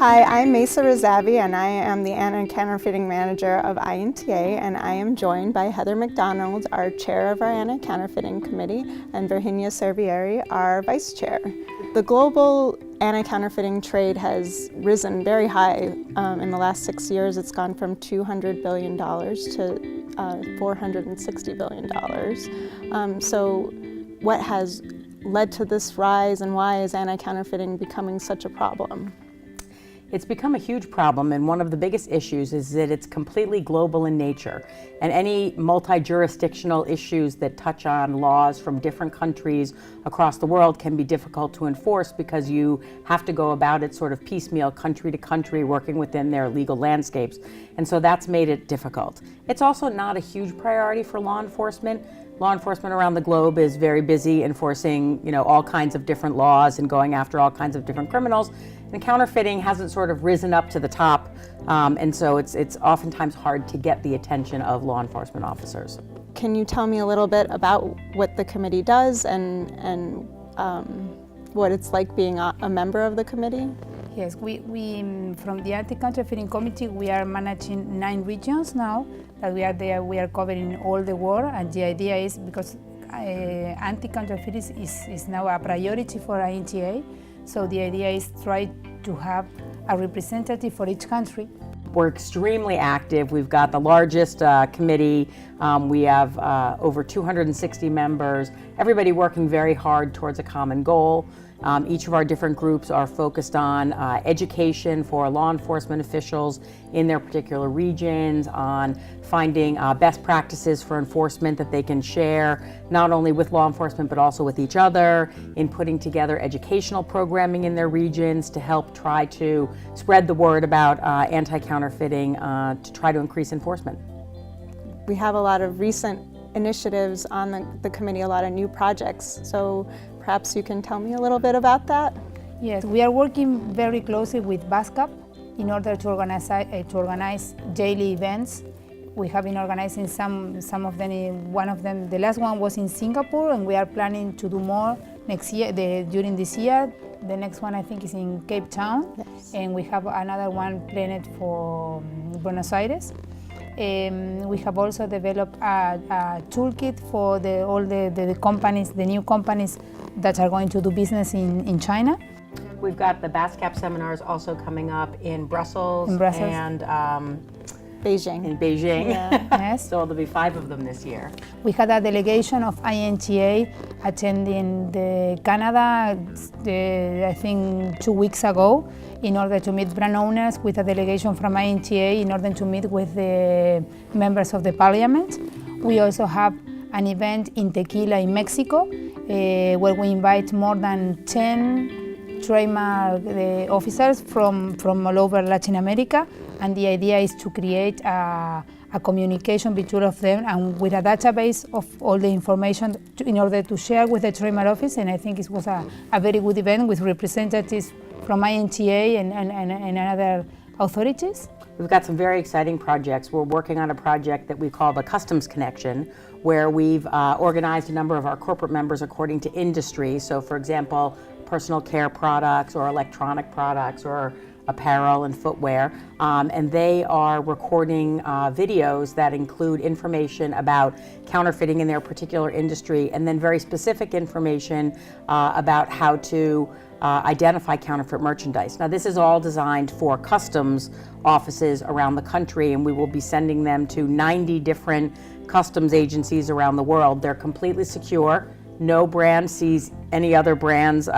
Hi, I'm Mesa Razavi, and I am the Anti-Counterfeiting Manager of INTA, and I am joined by Heather McDonald, our Chair of our Anti-Counterfeiting Committee, and Virginia Servieri, our Vice Chair. The global anti-counterfeiting trade has risen very high. In the last 6 years, it's gone from $200 billion to $460 billion. So what has led to this rise, and why is anti-counterfeiting becoming such a problem? It's become a huge problem, and one of the biggest issues is that it's completely global in nature. And any multi-jurisdictional issues that touch on laws from different countries across the world can be difficult to enforce because you have to go about it sort of piecemeal, country to country, working within their legal landscapes. And so that's made it difficult. It's also not a huge priority for law enforcement. Law enforcement around the globe is very busy enforcing, all kinds of different laws and going after all kinds of different criminals. And counterfeiting hasn't sort of risen up to the top, and so it's oftentimes hard to get the attention of law enforcement officers. Can you tell me a little bit about what the committee does and what it's like being a member of the committee? Yes, we from the Anti-Counterfeiting Committee, we are managing 9 regions now that we are there. We are covering all the world, and the idea is because anti-counterfeiting is now a priority for INTA, so the idea is try to have a representative for each country. We're extremely active. We've got the largest committee. We have over 260 members, everybody working very hard towards a common goal. Each of our different groups are focused on education for law enforcement officials in their particular regions, on finding best practices for enforcement that they can share, not only with law enforcement but also with each other, in putting together educational programming in their regions to help try to spread the word about anti-counterfeiting to try to increase enforcement. We have a lot of recent initiatives on the committee, a lot of new projects. So perhaps you can tell me a little bit about that? Yes, we are working very closely with BASCAP in order to organize daily events. We have been organizing some of them. One of them, the last one was in Singapore, and we are planning to do more next year, during this year. The next one I think is in Cape Town, yes. And we have another one planned for Buenos Aires. We have also developed a toolkit for all the companies, the new companies that are going to do business in China. We've got the BASCAP seminars also coming up in Brussels, and Beijing. In Beijing. Yeah. Yes. So there'll be 5 of them this year. We had a delegation of INTA attending Canada, I think 2 weeks ago, in order to meet brand owners, with a delegation from INTA in order to meet with the members of the parliament. We also have an event in Tequila in Mexico, where we invite more than 10 trademark officers from all over Latin America, and the idea is to create a communication between of them and with a database of all the information in order to share with the trademark office. And I think it was a very good event with representatives from INTA and other authorities. We've got some very exciting projects. We're working on a project that we call the Customs Connection, where we've organized a number of our corporate members according to industry. So for example, personal care products or electronic products or apparel and footwear, and they are recording videos that include information about counterfeiting in their particular industry, and then very specific information about how to identify counterfeit merchandise. Now this is all designed for customs offices around the country, and we will be sending them to 90 different customs agencies around the world. They're completely secure. No brand sees any other brand's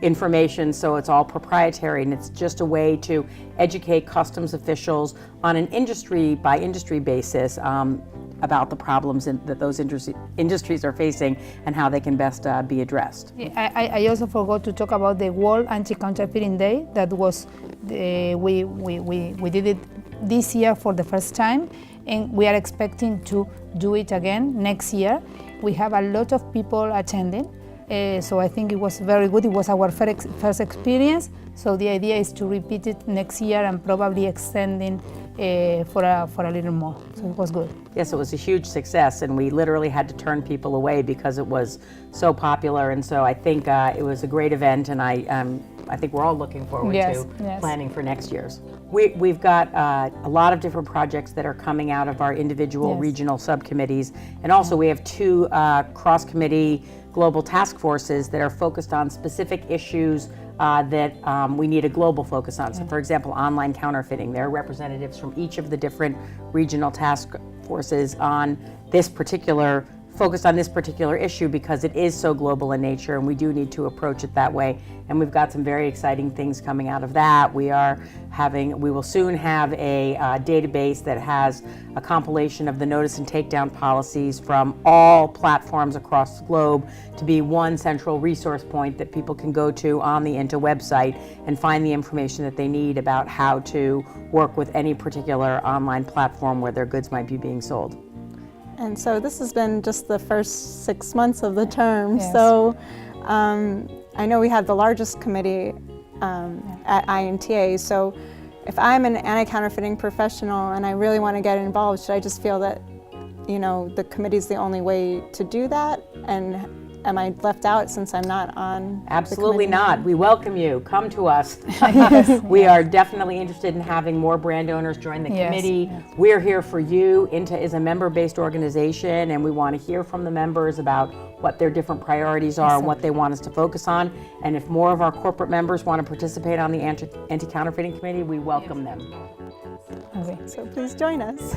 information, so it's all proprietary, and it's just a way to educate customs officials on an industry by industry basis about the problems that those industries are facing and how they can best be addressed. I also forgot to talk about the World Anti-Counterfeiting Day. That was we did it this year for the first time, and we are expecting to do it again next year. We have a lot of people attending, so I think it was very good. It was our first experience, so the idea is to repeat it next year and probably extending for a little more. So it was good. Yes, it was a huge success, and we literally had to turn people away because it was so popular, and so I think it was a great event, and I I think we're all looking forward Yes, to yes. planning for next year's. We've got a lot of different projects that are coming out of our individual Yes. regional subcommittees, and also we have two cross-committee global task forces that are focused on specific issues that we need a global focus on. So for example, online counterfeiting. There are representatives from each of the different regional task forces on this particular, focused on this particular issue because it is so global in nature and we do need to approach it that way. And we've got some very exciting things coming out of that. We will soon have a database that has a compilation of the notice and takedown policies from all platforms across the globe to be one central resource point that people can go to on the INTA website and find the information that they need about how to work with any particular online platform where their goods might be being sold. And so this has been just the first 6 months of the term. Yes. So I know we had the largest committee at INTA. So if I'm an anti-counterfeiting professional and I really want to get involved, should I just feel that, you know, the committee's the only way to do that? And am I left out since I'm not on Absolutely the committee? not. We welcome you. Come to us. We are definitely interested in having more brand owners join the Yes, committee. yes. We're here for you. INTA is a member-based organization, and we want to hear from the members about what their different priorities are and what they want us to focus on. And if more of our corporate members want to participate on the Anti-Counterfeiting Committee, we welcome them. Okay. So please join us.